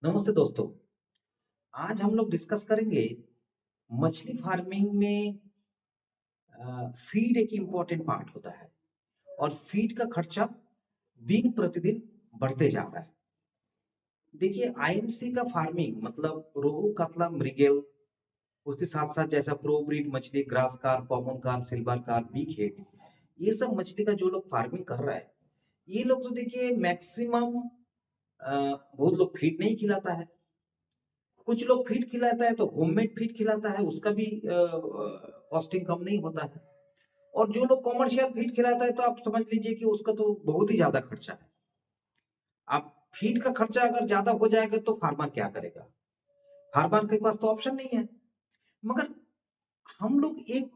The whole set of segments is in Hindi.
नमस्ते दोस्तों। आज हम लोग डिस्कस करेंगे मछली फार्मिंग में फीड एक इम्पोर्टेंट पार्ट होता है और फीड का खर्चा दिन प्रतिदिन बढ़ते जा रहा है। देखिए आईएमसी का फार्मिंग मतलब रोहू, कतला, मृगेल, उसके साथ-साथ जैसा प्रो ब्रीड मछली, grass carp, common carp, silver carp, big head, ये सब मछली का जो लोग फार्मिंग कर रहा है, ये लोग तो देखिए मैक्सिमम बहुत लोग फीड नहीं खिलाता है। कुछ लोग फीड खिलाता है तो होममेड फीड खिलाता है, उसका भी कॉस्टिंग कम नहीं होता है। और जो लोग कॉमर्शियल फीड खिलाता है तो आप समझ लीजिए कि उसका तो बहुत ही ज़्यादा खर्चा है। अब फीड का खर्चा अगर ज़्यादा हो जाएगा तो फार्मर क्या करेगा? फार्मर के पास तो ऑप्शन नहीं है। मगर हम लोग एक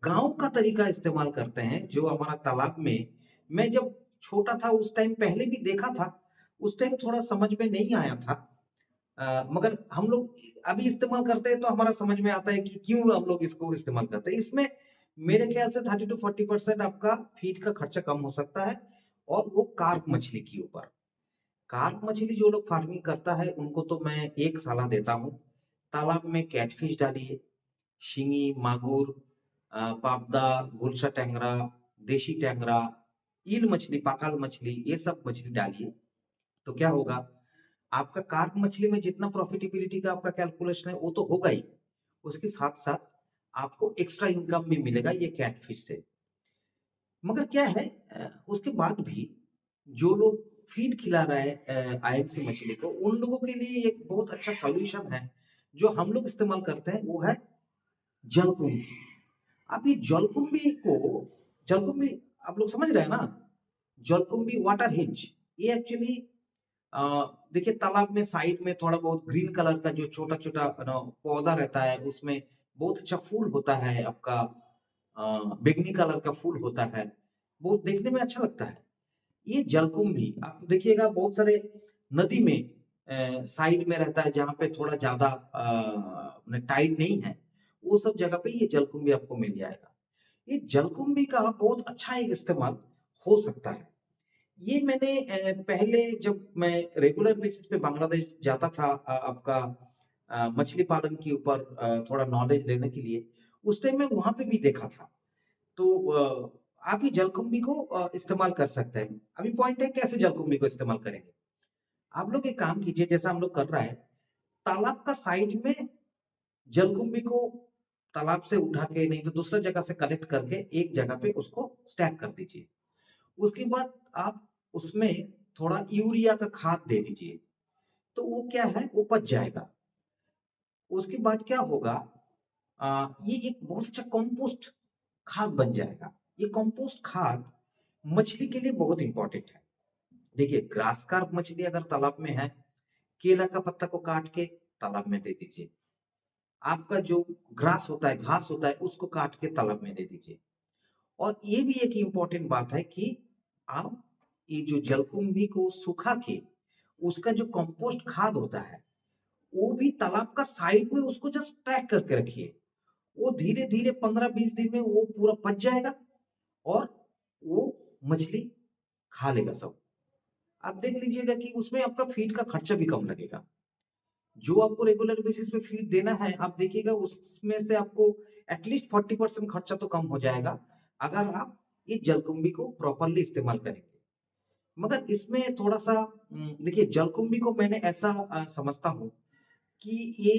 गाँव का तरीका इस्तेमाल करते हैं जो हमारा तालाब में मैं जब छोटा था उस टाइम पहले भी देखा था, उस टाइम थोड़ा समझ में नहीं आया था। मगर हम लोग अभी इस्तेमाल करते हैं तो हमारा समझ में आता है कि क्यों हम लोग इसको इस्तेमाल करते हैं। इसमें मेरे ख्याल से 30 टू 40% आपका फीड का खर्चा कम हो सकता है और वो कार्प मछली के ऊपर। कार्प मछली जो लोग फार्मिंग करता है उनको तो मैं एक सलाह देता हूँ, तालाब में कैटफिश डालिए, शिंगी, मागुर, पाबदा, गुलशा टेंगरा, देशी टेंगरा, ईल मछली, पाकाल मछली, ये सब मछली डालिए। तो क्या होगा, आपका कार्प मछली में जितना प्रॉफिटेबिलिटी का आपका कैलकुलेशन है, वो तो होगा ही। उसके साथ-साथ आपको एक्स्ट्रा इनकम भी मिलेगा ये कैटफिश से। मगर क्या है उसके बाद भी जो लोग फीड खिला रहे हैं आईएमसी मछली को, उन लोगों के लिए एक बहुत अच्छा सॉल्यूशन है, जो हम लोग इस्तेमाल करते हैं, वो है जलकुंभी। अब ये जलकुंभी आप लोग समझ रहे हैं ना? जलकुंभी वाटर हिंज, ये एक्चुअली अ, देखिए तालाब में साइड में थोड़ा बहुत ग्रीन कलर का जो छोटा-छोटा पौधा रहता है, उसमें बहुत अच्छा फूल होता है आपका बैंगनी कलर का फूल होता है, वो देखने में अच्छा लगता है। ये जलकुंभी आप देखिएगा बहुत सारे नदी में साइड में रहता है जहाँ पे थोड़ा ज़्यादा टाइड नहीं है, वो सब जगह पे ये जलकुंभी आपको मिल जाएगा। ये जलकुंभी का बहुत अच्छा एक इस्तेमाल हो सकता है। ये मैंने पहले जब मैं रेगुलर बेसिस पे बांग्लादेश जाता था आपका मछली पालन के ऊपर थोड़ा नॉलेज लेने के लिए, उस टाइम मैं वहाँ पे भी देखा था। तो आप ये जलकुंभी को इस्तेमाल कर सकते हैं। अभी पॉइंट है कैसे जलकुंभी को इस्तेमाल करेंगे? आप लोग एक काम कीजिए जैसा हम लोग कर रहा है, तालाब का साइड में जलकुंभी को तालाब से उठा के नहीं तो दूसरा जगह से कलेक्ट करके एक जगह पे उसको स्टैक कर दीजिए। उसके बाद आप उसमें थोड़ा यूरिया का खाद दे दीजिए, तो वो क्या है वो पच जाएगा। उसके बाद क्या होगा ये एक बहुत अच्छा कंपोस्ट खाद बन जाएगा। ये कंपोस्ट खाद मछली के लिए बहुत इम्पोर्टेंट है। देखिए ग्रास कार्प मछली अगर तालाब में है, केला का पत्ता को काट के तालाब में दे दीजिए। आपका जो ग्रास होता है, घास होता है, उसको काट के तालाब में दे दीजिए। और ये भी एक इम्पोर्टेंट बात है कि आप ये जो जलकुंभी को सुखा के उसका जो कंपोस्ट खाद होता है, वो भी तालाब का साइड में उसको जस्ट पैक करके रखिए। वो धीरे-धीरे 15-20 दिन में वो पूरा पच जाएगा और वो मछली खा लेगा सब। आप देख लीजिएगा कि उसमें आपका फीड का खर्चा भी कम लगेगा। जो आपको रेगुलर बेसिस पे फीड देना है, आप देखिएगा उसमें से आपको एटलीस्ट 40% खर्चा तो कम हो जाएगा, अगर आप ये जलकुंभी को प्रॉपर्ली इस्तेमाल करेंगे। मगर इसमें थोड़ा-सा देखिए जलकुंभी को मैंने ऐसा समझता हूँ कि ये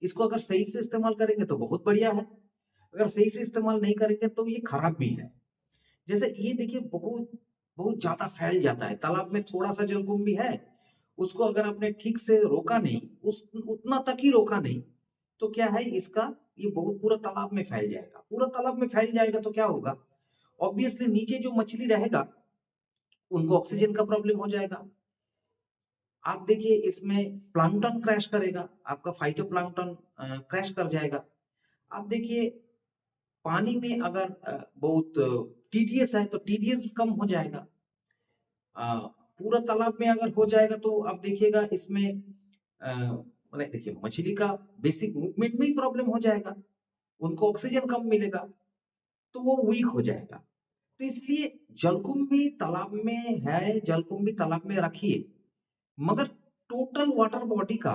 इसको अगर सही से इस्तेमाल करेंगे तो बहुत बढ़िया है, अगर सही से इस्तेमाल नहीं करेंगे तो ये खराब भी है। जैसे ये देखिए बहुत बहुत ज़्यादा फैल जाता है, तालाब में थोड़ा-सा जलकुंभी है, उसको अगर आपने ठीक से रोका नहीं, उस उतना तक ही रोका नहीं, तो क्या है इसका ये बहुत पूरा तालाब में फैल जाएगा। पूरा तालाब में फैल जाएगा तो क्या होगा? ऑब्वियसली नीचे जो मछली रहेगा, उनको ऑक्सीजन का प्रॉब्लम हो जाएगा। आप देखिए इसमें प्लैंकटन क्रैश करेगा, आपका फाइटोप्लैंक्टन क्रैश कर जाएगा। आप देखिए पानी में अगर बहुत टीडीएस है तो टीडीएस कम हो जाएगा। अ, पूरा तालाब में अगर हो जाएगा तो आप देखिएगा इसमें माने देखिए मछली का बेसिक मूवमेंट में ही प्रॉब्लम हो जाएगा, उनको ऑक्सीजन कम मिलेगा, तो वो वीक हो जाएगा। तो इसलिए जलकुंभी तालाब में है, जलकुंभी तालाब में रखिए, मगर टोटल वाटर बॉडी का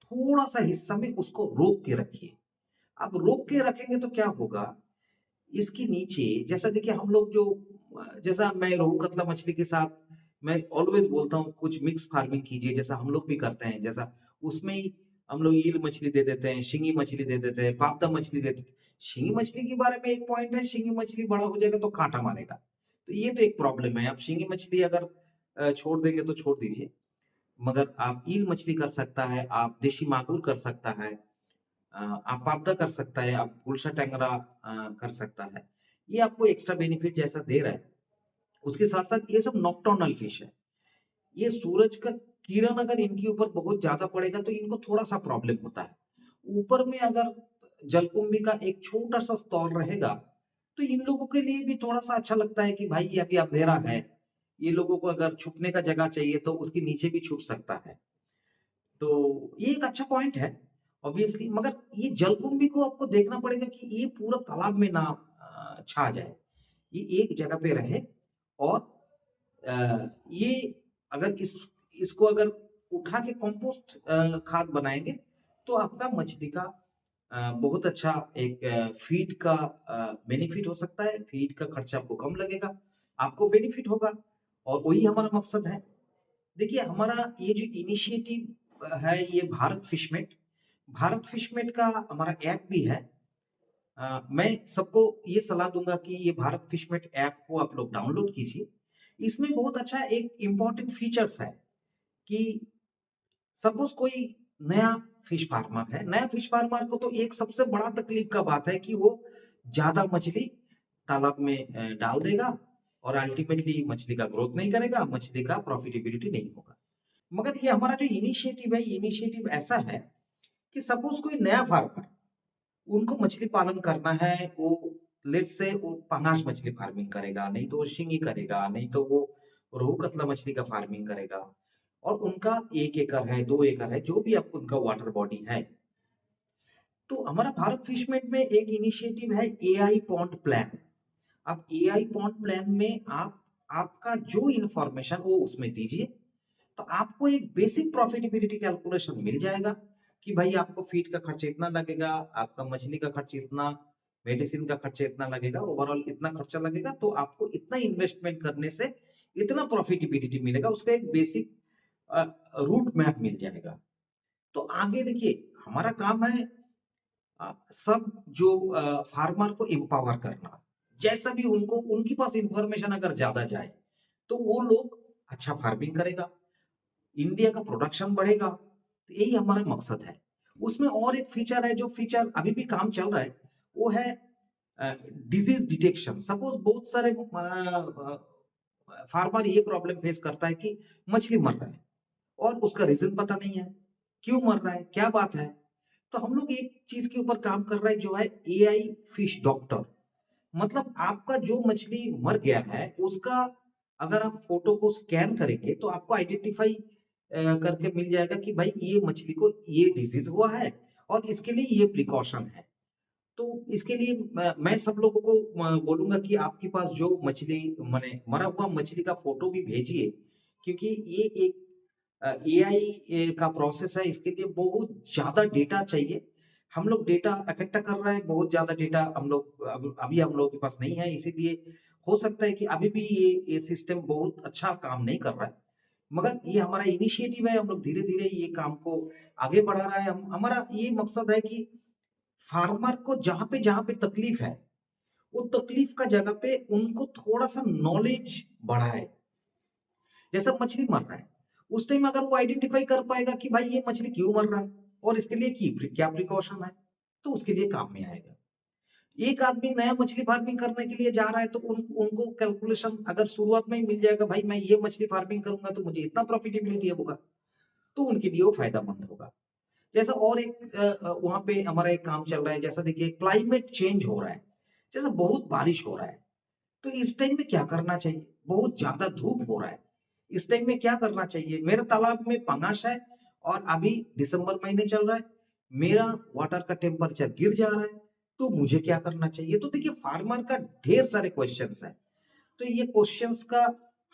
थोड़ा सा हिस्सा में उसको रोक के रखिए। अब रोक के रखेंगे तो क्या होगा, इसके नीचे जैसा देखिए हम लोग जो जैसा मैं रोहू कतला मछली के साथ मैं ऑलवेज बोलता हूँ कुछ मिक्स फार्मिंग कीजिए, जैसा हम लोग भी करते हैं, जैसा उसमें ही हम लोग ईल मछली दे देते हैं, शिंगी मछली दे देते हैं, पाबदा मछली दे देते हैं। शिंगी मछली के बारे में एक पॉइंट है, शिंगी मछली बड़ा हो जाएगा तो कांटा मारेगा, तो ये तो एक प्रॉब्लम है। आप शिंगी मछली अगर छोड़ देंगे तो छोड़ दीजिए, मगर आप ईल मछली कर सकता है, आप देशी मागुर कर सकता है, आप पाबदा कर सकता है, आप गुलशा टेंगरा कर सकता है। ये आपको एक्स्ट्रा बेनिफिट जैसा दे रहा है। उसके साथ-साथ ये सब नॉकटर्नल फिश है। ये सूरज का किरण अगर इनके ऊपर बहुत ज़्यादा पड़ेगा तो इनको थोड़ा-सा प्रॉब्लम होता है। ऊपर में अगर जलकुंभी का एक छोटा-सा स्टॉल रहेगा, तो इन लोगों के लिए भी थोड़ा-सा अच्छा लगता है कि भाई ये अभी अंधेरा है। ये लोगों को अगर छुपने का जगह चाहिए तो उसके नीचे भी छुप सकता है। तो ये एक अच्छा पॉइंट है ऑब्वियसली, मगर ये जलकुंभी को आपको देखना पड़ेगा कि ये पूरा तालाब में ना छा जाए। ये एक जगह पे रहे और ये अगर इसको अगर उठा के कंपोस्ट खाद बनाएँगे तो आपका मछली का बहुत अच्छा एक फीड का बेनिफिट हो सकता है। फीड का खर्चा आपको कम लगेगा, आपको बेनिफिट होगा और वही हमारा मकसद है। देखिए हमारा ये जो इनिशिएटिव है ये भारत फिशमेट का हमारा ऐप भी है। मैं सबको ये सलाह दूँगा कि ये भारत फिशमेट ऐप को आप लोग डाउनलोड कीजिए। इसमें बहुत अच्छा एक इम्पोर्टेंट फीचर्स है कि सपोज़ कोई नया फिश फार्मर है, नया फिश फार्मर को तो एक सबसे बड़ा तकलीफ का बात है कि वो ज़्यादा मछली तालाब में डाल देगा और अल्टीमेटली मछली का ग्रोथ नहीं करेगा, मछली का प्रॉफिटेबिलिटी नहीं होगा। मगर ये हमारा जो इनिशिएटिव है, ये इनिशिएटिव ऐसा है कि सपोज़ कोई नया फार्मर, उनको मछली पालन करना है, वो लेट्स से वो पांगास मछली फार्मिंग करेगा, नहीं तो वो शिंगी करेगा, नहीं तो वो रोहू कतला मछली का फार्मिंग करेगा और उनका 1 एकड़ है, 2 एकड़ है, जो भी आप उनका वाटर बॉडी है। तो हमारा भारत फिशमेट में एक इनिशिएटिव है एआई पॉन्ड प्लान। अब एआई पॉन्ड प्लान में आप आपका जो इन्फॉर्मेशन वो उसमें दीजिए, तो आपको एक बेसिक प्रॉफिटेबिलिटी कैलकुलेशन मिल जाएगा कि भाई आपको फीड का खर्च इतना लगेगा, आपका मछली का खर्च इतना, मेडिसिन का खर्च इतना लगेगा, ओवरऑल इतना खर्चा लगेगा, तो आपको इतना इन्वेस्टमेंट करने से इतना प्रॉफिटेबिलिटी मिलेगा, उसका एक बेसिक रूट मैप मिल जाएगा। तो आगे देखिए हमारा काम है सब जो फार्मर को एम्पावर करना, जैसा भी उनको उनके पास इंफॉर्मेशन अगर ज़्यादा जाए, तो वो लोग अच्छा फार्मिंग करेगा, इंडिया का प्रोडक्शन बढ़ेगा, तो यही हमारा मकसद है। उसमें और एक फीचर है, जो फीचर अभी भी काम चल रहा है, वो है डिजीज़ डिटेक्शन। सपोज़ बहुत सारे फार्मर ये प्रॉब्लम फेस करता है कि मछली मर रहा है और उसका रीज़न पता नहीं है, क्यों मर रहा है, क्या बात है? तो हम लोग एक चीज़ के ऊपर काम कर रहे हैं जो है एआई फिश डॉक्टर। मतलब आपका जो मछली मर गया है, उसका अगर आप फ़ोटो को स्कैन करेंगे तो आपको आइडेंटिफ़ाई करके मिल जाएगा कि भाई ये मछली को ये डिज़ीज़ हुआ है और इसके लिए ये प्रिकॉशन है। तो इसके लिए मैं सब लोगों को बोलूँगा कि आपके पास जो मछली माने मरा हुआ मछली का फ़ोटो भी भेजिए, क्योंकि ये एक एआई का प्रोसेस है, इसके लिए बहुत ज़्यादा डेटा चाहिए। हम लोग डेटा इकट्ठा कर रहे हैं, बहुत ज़्यादा डेटा हम लोग अभी हम लोगों के पास नहीं है, इसीलिए हो सकता है कि अभी भी ये सिस्टम बहुत अच्छा काम नहीं कर रहा है। मगर ये हमारा इनिशिएटिव है, हम लोग धीरे-धीरे ये काम को आगे बढ़ा रहा है। हम हमारा ये मकसद है कि फार्मर को जहाँ पे तकलीफ है, वो तकलीफ का जगह पे उनको थोड़ा-सा नॉलेज बढ़ाए। जैसे मछली मर रहा है, उस टाइम अगर वो आइडेंटिफ़ाई कर पाएगा कि भाई ये मछली क्यों मर रहा है और इसके लिए क्या प्रिकॉशन है, तो उसके लिए काम में आएगा। एक आदमी नया मछली फार्मिंग करने के लिए जा रहा है तो उनको कैलकुलेशन अगर शुरुआत में ही मिल जाएगा, भाई मैं ये मछली फार्मिंग करूँगा तो मुझे इतना प्रॉफिटेबिलिटी होगा, तो उनके लिए वो फ़ायदेमंद होगा। जैसा और एक वहाँ पे हमारा एक काम चल रहा है, जैसा देखिए क्लाइमेट चेंज हो रहा है, जैसे बहुत बारिश हो रहा है, तो इस टाइम में क्या करना चाहिए? बहुत ज़्यादा धूप हो रहा है, इस टाइम में क्या करना चाहिए? मेरे तालाब में पांगास है और अभी दिसंबर महीने चल रहा है, मेरा वाटर का टेम्परेचर गिर जा रहा है, तो मुझे क्या करना चाहिए? तो देखिए फार्मर का ढेर सारे क्वेश्चन्स हैं, तो ये क्वेश्चन्स का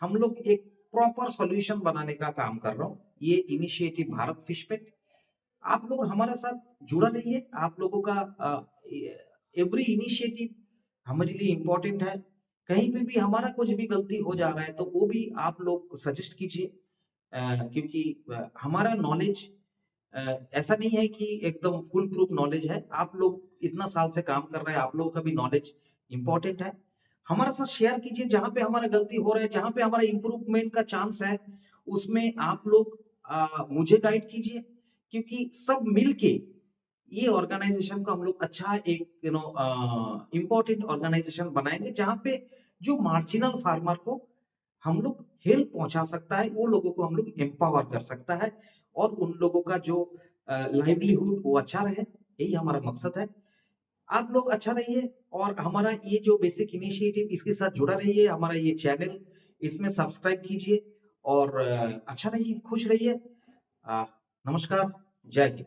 हम लोग एक प्रॉपर सॉल्यूशन बनाने का काम कर रहा हूँ। ये इनिशिएटिव भारत फिश पेट। आप लोग हमारे साथ जुड़ा रहिए। आप लोगों का एवरी इनिशिएटिव हमारे लिए इम्पोर्टेंट है। कहीं पे भी हमारा कुछ भी गलती हो जा रहा है तो वो भी आप लोग सजेस्ट कीजिए। क्योंकि हमारा नॉलेज ऐसा नहीं है कि एकदम फुल प्रूफ नॉलेज है। आप लोग इतना साल से काम कर रहे हैं, आप लोगों का भी नॉलेज इम्पोर्टेंट है। हमारे साथ शेयर कीजिए जहाँ पे हमारा गलती हो रहा है, जहाँ पे हमारा इम्प्रूवमेंट का चांस है, उसमें आप लोग मुझे गाइड कीजिए। क्योंकि सब मिलके ये ऑर्गेनाइजेशन को हम लोग अच्छा एक इम्पोर्टेंट ऑर्गेनाइजेशन बनाएंगे, जहाँ पे जो मार्जिनल फार्मर को हम लोग हेल्प पहुंचा सकता है, वो लोगों को हम लोग एम्पावर कर सकता है और उन लोगों का जो लाइवलीहुड वो अच्छा रहे। यही हमारा मकसद है। आप लोग अच्छा रहिए और हमारा ये जो बेसिक इनिशिएटिव इसके साथ जुड़ा रहिए। हमारा ये चैनल इसमें सब्सक्राइब कीजिए और अच्छा रहिए, खुश रहिए। नमस्कार, जय हिंद।